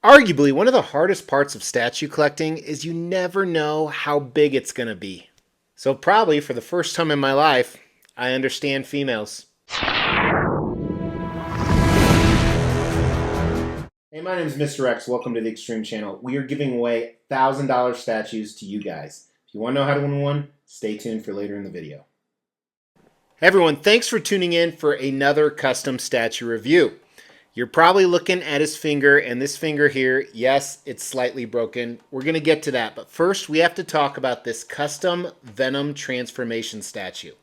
Arguably, one of the hardest parts of statue collecting is you never know how big it's going to be. So, probably for the first time in my life, I understand females. Hey, my name is Mr. X. Welcome to the Extreme Channel. We are giving away $1,000 statues to you guys. If you want to know how to win one, stay tuned for later in the video. Hey everyone, thanks for tuning in for another custom statue review. You're probably looking at his finger, and this finger here, yes, it's slightly broken. We're going to get to that, but first we have to talk about this custom Venom transformation statue.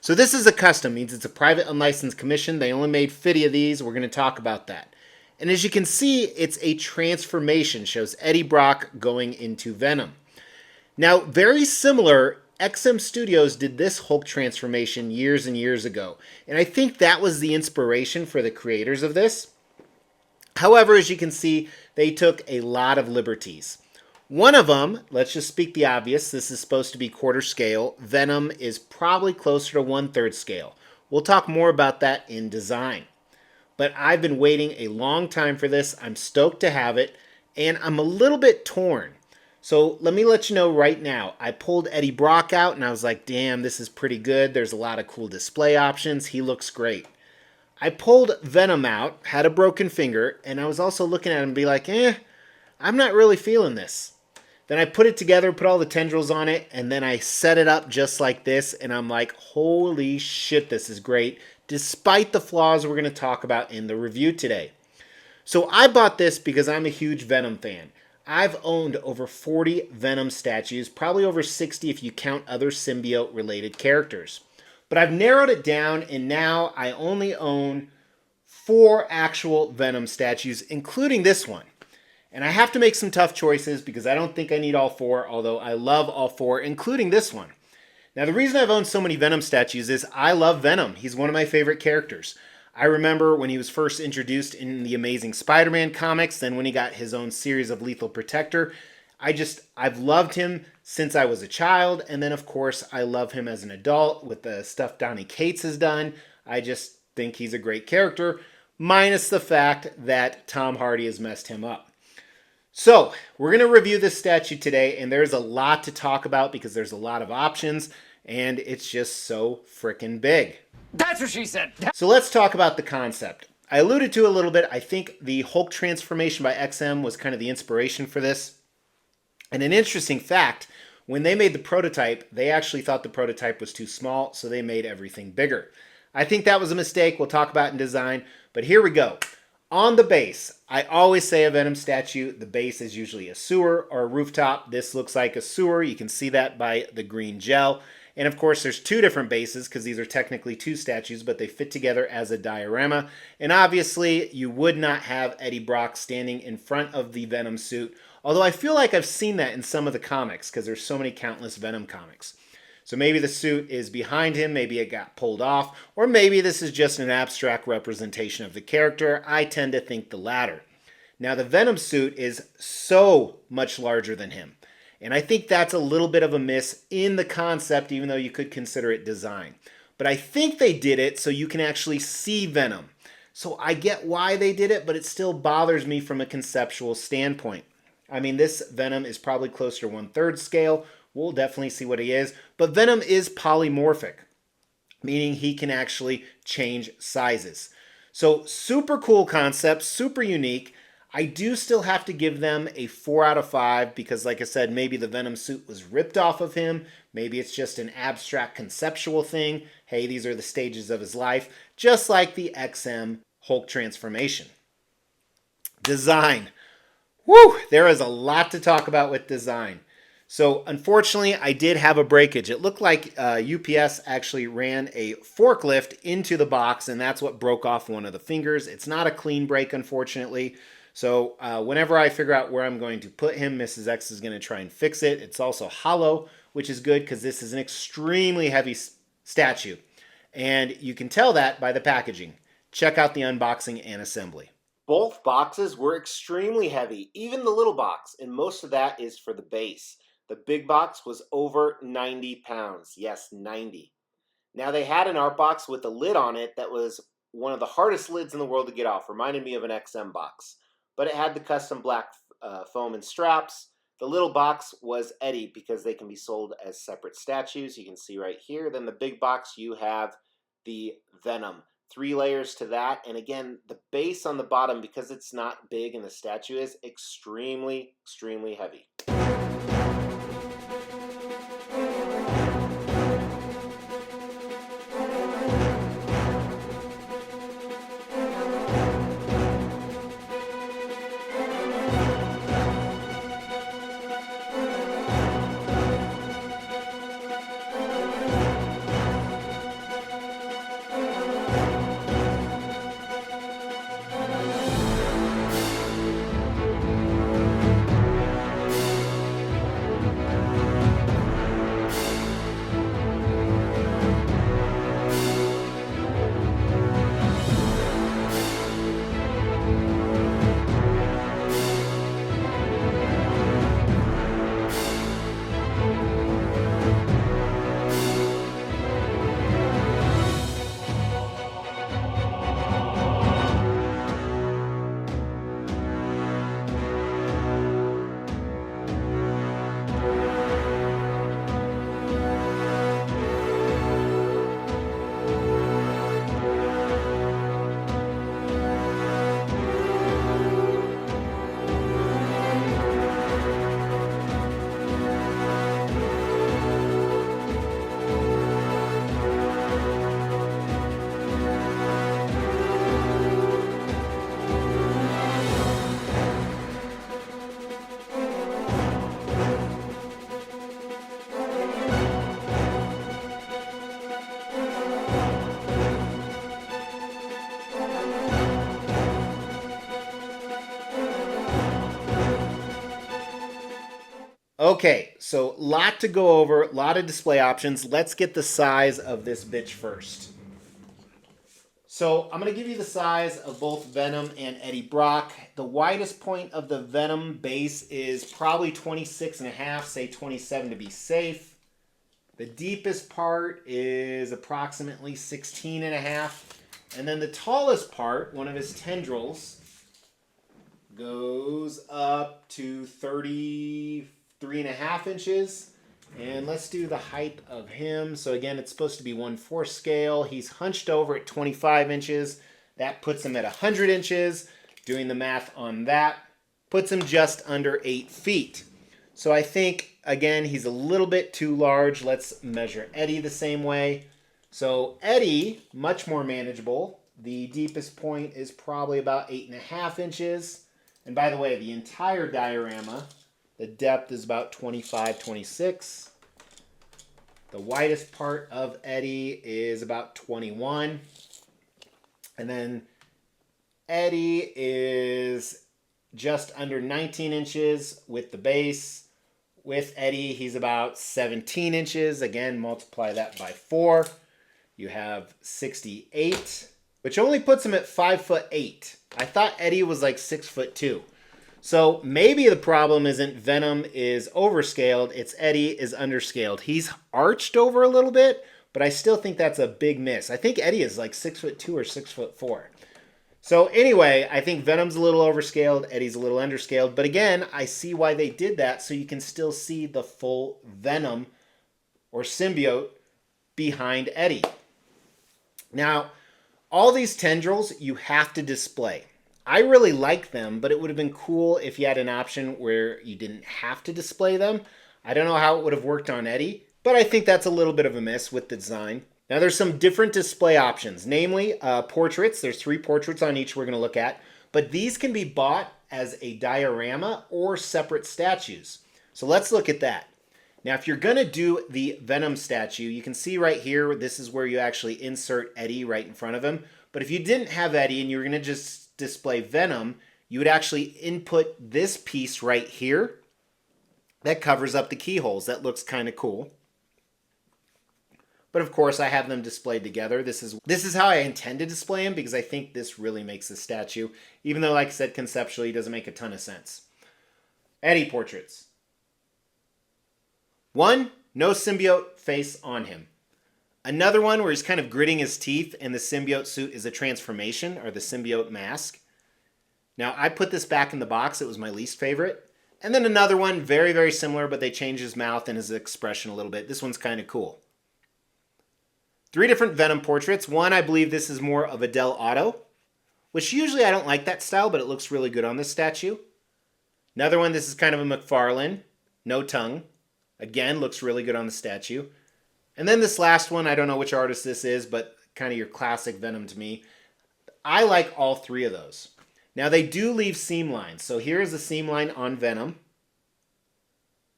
So this is a custom, means it's a private unlicensed commission. They only made 50 of these. We're going to talk about that. And as you can see, it's a transformation. Shows Eddie Brock going into Venom. Now, very similar, XM Studios did this Hulk transformation years and years ago. And I think that was the inspiration for the creators of this. However, as you can see, they took a lot of liberties. One of them, let's just speak the obvious, this is supposed to be quarter scale. Venom is probably closer to 1/3 scale. We'll talk more about that in design. But I've been waiting a long time for this. I'm stoked to have it, and I'm a little bit torn. So let me let you know right now, I pulled Eddie Brock out and I was like, damn, this is pretty good. There's a lot of cool display options. He looks great. I pulled Venom out, had a broken finger, and I was also looking at him and be like, I'm not really feeling this. Then I put it together, put all the tendrils on it, and then I set it up just like this, and I'm like, holy shit, this is great, despite the flaws we're going to talk about in the review today. So I bought this because I'm a huge Venom fan. I've owned over 40 Venom statues, probably over 60 if you count other symbiote related characters. But I've narrowed it down, and now I only own 4 actual Venom statues, including this one. And I have to make some tough choices because I don't think I need all 4, although I love all 4, including this one. Now, the reason I've owned so many Venom statues is I love Venom. He's one of my favorite characters. I remember when he was first introduced in the Amazing Spider-Man comics, then when he got his own series of Lethal Protector. I've loved him since I was a child, and then of course I love him as an adult with the stuff Donny Cates has done. I just think he's a great character, minus the fact that Tom Hardy has messed him up. So, we're going to review this statue today, and there's a lot to talk about because there's a lot of options, and it's just so freaking big. That's what she said. So let's talk about the concept. I alluded to it a little bit. I think the Hulk transformation by XM was kind of the inspiration for this. And an interesting fact, when they made the prototype, they actually thought the prototype was too small, so they made everything bigger. I think that was a mistake. We'll talk about in design, but here we go. On the base, I always say a Venom statue, the base is usually a sewer or a rooftop. This looks like a sewer. You can see that by the green gel. And of course, there's 2 different bases because these are technically 2 statues, but they fit together as a diorama. And obviously, you would not have Eddie Brock standing in front of the Venom suit, although I feel like I've seen that in some of the comics because there's so many countless Venom comics. So maybe the suit is behind him, maybe it got pulled off, or maybe this is just an abstract representation of the character. I tend to think the latter. Now, the Venom suit is so much larger than him. And I think that's a little bit of a miss in the concept, even though you could consider it design. But I think they did it so you can actually see Venom. So I get why they did it, but it still bothers me from a conceptual standpoint. I mean, this Venom is probably closer to 1/3 scale. We'll definitely see what he is. But Venom is polymorphic, meaning he can actually change sizes. So super cool concept, super unique. I do still have to give them a 4 out of 5 because, like I said, maybe the Venom suit was ripped off of him. Maybe it's just an abstract conceptual thing. Hey, these are the stages of his life, just like the XM Hulk transformation. Design. Woo! There is a lot to talk about with design. So unfortunately, I did have a breakage. It looked like UPS actually ran a forklift into the box, and that's what broke off one of the fingers. It's not a clean break, unfortunately. So whenever I figure out where I'm going to put him, Mrs. X is going to try and fix it. It's also hollow, which is good because this is an extremely heavy statue. And you can tell that by the packaging. Check out the unboxing and assembly. Both boxes were extremely heavy, even the little box, and most of that is for the base. The big box was over 90 pounds. Yes, 90. Now they had an art box with a lid on it that was one of the hardest lids in the world to get off. Reminded me of an XM box. but it had the custom black foam and straps. The little box was Eddie because they can be sold as separate statues. You can see right here. Then the big box, you have the Venom. 3 layers to that. And again, the base on the bottom, because it's not big and the statue is extremely, extremely heavy. Okay, so lot to go over, a lot of display options. Let's get the size of this bitch first. So I'm going to give you the size of both Venom and Eddie Brock. The widest point of the Venom base is probably 26.5, say 27 to be safe. The deepest part is approximately 16.5. And then the tallest part, one of his tendrils, goes up to 33.5 inches. And let's do the height of him. So again, it's supposed to be 1/4 scale. He's hunched over at 25 inches. That puts him at 100 inches. Doing the math on that puts him just under 8 feet. So I think, again, he's a little bit too large. Let's measure Eddie the same way. So Eddie, much more manageable. The deepest point is probably about 8.5 inches. And by the way, the entire diorama, the depth is about 25, 26. The widest part of Eddie is about 21. And then Eddie is just under 19 inches with the base. With Eddie, he's about 17 inches. Again, multiply that by 4. You have 68, which only puts him at 5'8". I thought Eddie was like 6'2". So maybe the problem isn't Venom is overscaled, it's Eddie is underscaled. He's arched over a little bit, but I still think that's a big miss. I think Eddie is like 6'2" or 6'4". So anyway, I think Venom's a little overscaled, Eddie's a little underscaled. But again, I see why they did that, so you can still see the full Venom or symbiote behind Eddie. Now, all these tendrils you have to display. I really like them, but it would have been cool if you had an option where you didn't have to display them. I don't know how it would have worked on Eddie, but I think that's a little bit of a miss with the design. Now there's some different display options, namely portraits. There's 3 portraits on each we're going to look at, but these can be bought as a diorama or separate statues. So let's look at that. Now if you're going to do the Venom statue, you can see right here, this is where you actually insert Eddie right in front of him. But if you didn't have Eddie and you were going to just display Venom, you would actually input this piece right here that covers up the keyholes. That looks kind of cool. But of course, I have them displayed together. This is how I intend to display them because I think this really makes the statue, even though, like I said, conceptually, it doesn't make a ton of sense. Eddie portraits. 1, no symbiote face on him. Another one where he's kind of gritting his teeth and the symbiote suit is a transformation, or the symbiote mask. Now, I put this back in the box. It was my least favorite. And then another one, very, very similar, but they changed his mouth and his expression a little bit. This one's kind of cool. 3 different Venom portraits. One, I believe this is more of a Del Auto, which usually I don't like that style, but it looks really good on this statue. Another one, this is kind of a McFarlane, no tongue. Again, looks really good on the statue. And then this last one, I don't know which artist this is, but kind of your classic Venom to me. I like all 3 of those. Now, they do leave seam lines. So here's the seam line on Venom.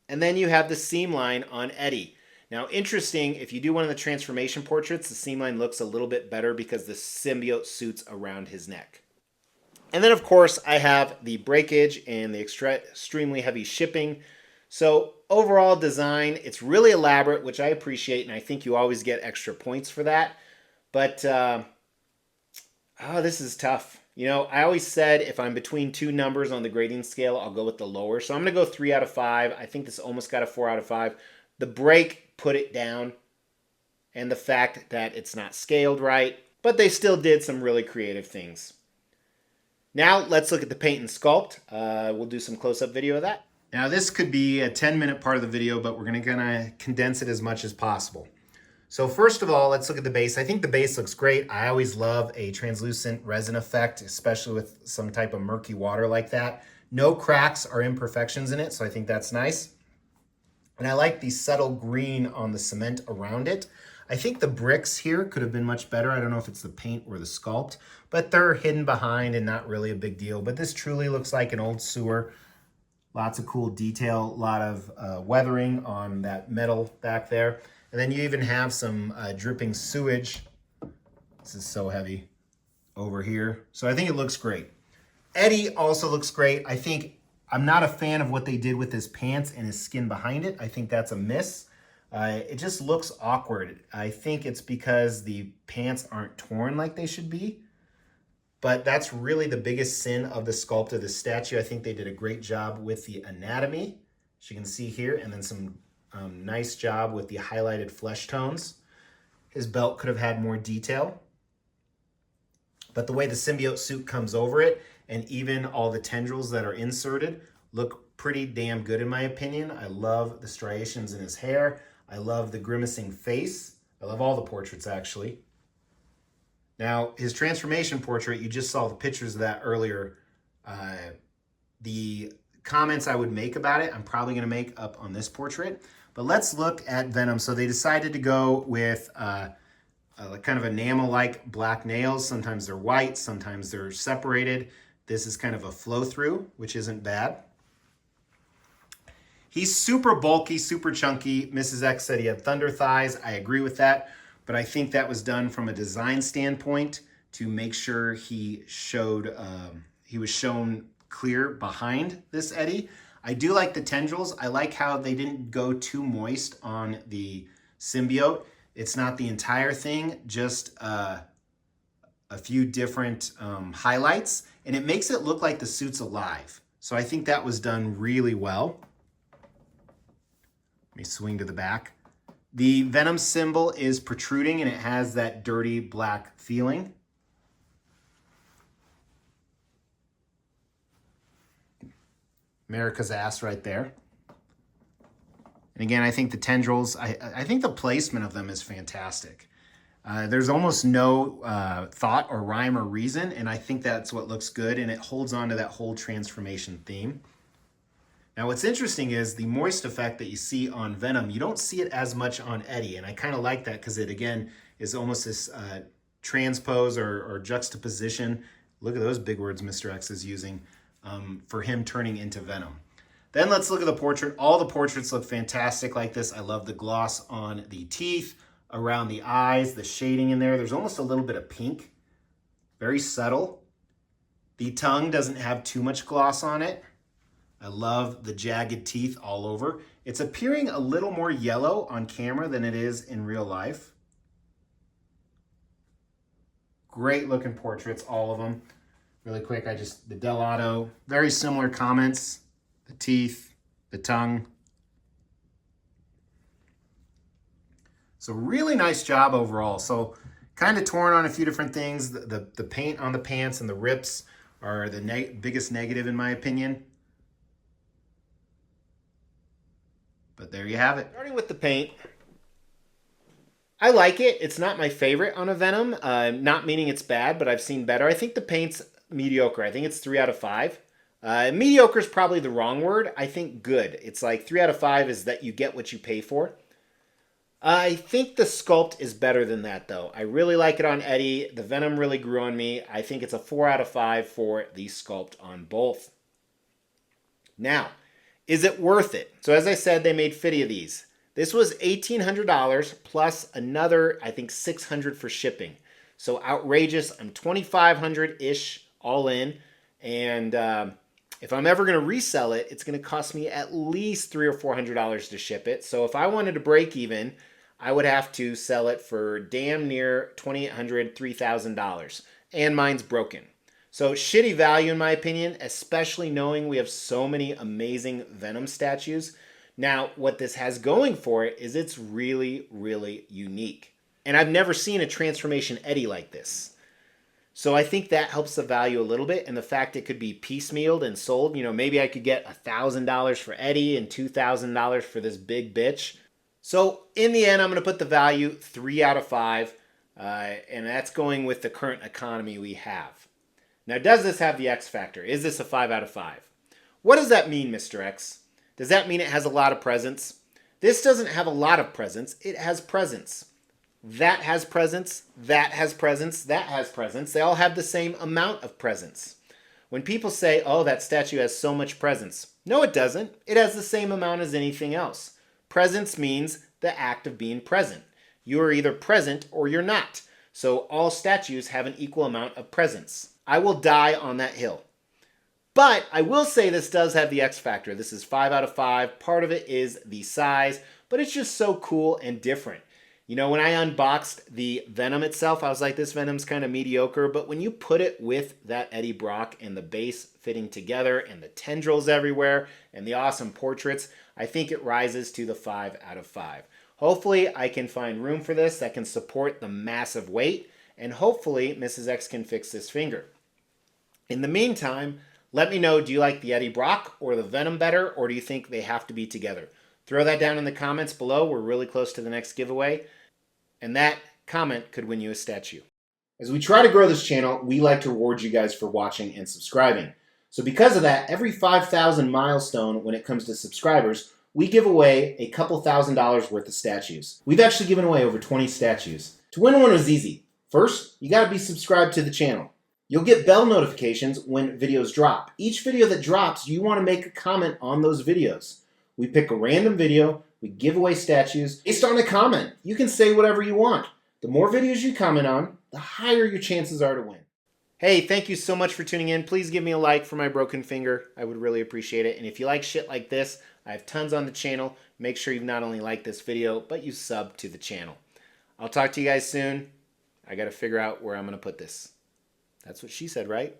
And then you have the seam line on Eddie. Now, interesting, if you do one of the transformation portraits, the seam line looks a little bit better because the symbiote suits around his neck. And then, of course, I have the breakage and the extremely heavy shipping. So overall design, it's really elaborate, which I appreciate, and I think you always get extra points for that. But, this is tough. You know, I always said if I'm between 2 numbers on the grading scale, I'll go with the lower. So I'm going to go 3 out of 5. I think this almost got a 4 out of 5. The break put it down, and the fact that it's not scaled right, but they still did some really creative things. Now, let's look at the paint and sculpt. We'll do some close-up video of that. Now, this could be a 10-minute part of the video, but we're going to condense it as much as possible. So first of all, let's look at the base. I think the base looks great. I always love a translucent resin effect, especially with some type of murky water like that. No cracks or imperfections in it, so I think that's nice. And I like the subtle green on the cement around it. I think the bricks here could have been much better. I don't know if it's the paint or the sculpt, but they're hidden behind and not really a big deal. But this truly looks like an old sewer. Lots of cool detail, a lot of weathering on that metal back there. And then you even have some dripping sewage. This is so heavy over here. So I think it looks great. Eddie also looks great. I'm not a fan of what they did with his pants and his skin behind it. I think that's a miss. It just looks awkward. I think it's because the pants aren't torn like they should be. But that's really the biggest sin of the sculpt of the statue. I think they did a great job with the anatomy, as you can see here, and then some nice job with the highlighted flesh tones. His belt could have had more detail. But the way the symbiote suit comes over it, and even all the tendrils that are inserted, look pretty damn good in my opinion. I love the striations in his hair. I love the grimacing face. I love all the portraits, actually. Now, his transformation portrait, you just saw the pictures of that earlier. The comments I would make about it, I'm probably going to make up on this portrait. But let's look at Venom. So they decided to go with kind of enamel-like black nails. Sometimes they're white, sometimes they're separated. This is kind of a flow-through, which isn't bad. He's super bulky, super chunky. Mrs. X said he had thunder thighs. I agree with that. But I think that was done from a design standpoint to make sure he was shown clear behind this Eddie. I do like the tendrils. I like how they didn't go too moist on the symbiote. It's not the entire thing, just a few different highlights, and it makes it look like the suit's alive. So I think that was done really well. Let me swing to the back. The Venom symbol is protruding, and it has that dirty black feeling. America's ass right there. And again, I think the tendrils, I think the placement of them is fantastic. There's almost no thought or rhyme or reason, and I think that's what looks good, and it holds on to that whole transformation theme. Now, what's interesting is the moist effect that you see on Venom, you don't see it as much on Eddie, and I kind of like that because it, again, is almost this transpose or juxtaposition. Look at those big words Mr. X is using for him turning into Venom. Then let's look at the portrait. All the portraits look fantastic like this. I love the gloss on the teeth, around the eyes, the shading in there. There's almost a little bit of pink, very subtle. The tongue doesn't have too much gloss on it. I love the jagged teeth all over. It's appearing a little more yellow on camera than it is in real life. Great looking portraits, all of them. Really quick, the Del Auto, very similar comments. The teeth, the tongue. So really nice job overall. So kind of torn on a few different things. The paint on the pants and the rips are the biggest negative in my opinion. But there you have it. Starting with the paint, I like it. It's not my favorite on a Venom, not meaning it's bad, but I've seen better. I think the paint's mediocre. I think it's 3 out of 5. Mediocre is probably the wrong word. I think good. It's like 3 out of 5 is that you get what you pay for. I think the Sculpt is better than that, though. I really like it on Eddie. The Venom really grew on me. I think it's a 4 out of 5 for the Sculpt on both. Now, is it worth it? So as I said, they made 50 of these. This was $1,800 plus another, I think, $600 for shipping. So outrageous. I'm $2,500-ish all in. And if I'm ever going to resell it, it's going to cost me at least $300 or $400 to ship it. So if I wanted to break even, I would have to sell it for damn near $2,800, $3,000. And mine's broken. So shitty value in my opinion, especially knowing we have so many amazing Venom statues. Now, what this has going for it is it's really, really unique. And I've never seen a transformation Eddie like this. So I think that helps the value a little bit. And the fact it could be piecemealed and sold, you know, maybe I could get $1,000 for Eddie and $2,000 for this big bitch. So in the end, I'm going to put the value 3 out of 5. And that's going with the current economy we have. Now, does this have the X factor? Is this a 5 out of 5? What does that mean, Mr. X? Does that mean it has a lot of presence? This doesn't have a lot of presence. It has presence. That has presence. That has presence. That has presence. They all have the same amount of presence. When people say, oh, that statue has so much presence. No, it doesn't. It has the same amount as anything else. Presence means the act of being present. You are either present or you're not. So all statues have an equal amount of presence. I will die on that hill. But I will say this does have the X factor. This is 5 out of 5. Part of it is the size, but it's just so cool and different. You know, when I unboxed the Venom itself, I was like, this Venom's kind of mediocre. But when you put it with that Eddie Brock and the base fitting together and the tendrils everywhere and the awesome portraits, I think it rises to the 5 out of 5. Hopefully, I can find room for this that can support the massive weight. And hopefully, Mrs. X can fix this finger. In the meantime, let me know, do you like the Eddie Brock or the Venom better, or do you think they have to be together? Throw that down in the comments below. We're really close to the next giveaway. And that comment could win you a statue. As we try to grow this channel, we like to reward you guys for watching and subscribing. So because of that, every 5,000 milestone when it comes to subscribers, we give away a couple $1,000s worth of statues. We've actually given away over 20 statues. To win one was easy. First, you got to be subscribed to the channel. You'll get bell notifications when videos drop. Each video that drops, you want to make a comment on those videos. We pick a random video, we give away statues based on a comment. You can say whatever you want. The more videos you comment on, the higher your chances are to win. Hey, thank you so much for tuning in. Please give me a like for my broken finger. I would really appreciate it. And if you like shit like this, I have tons on the channel. Make sure you not only like this video, but you sub to the channel. I'll talk to you guys soon. I got to figure out where I'm going to put this. That's what she said, right?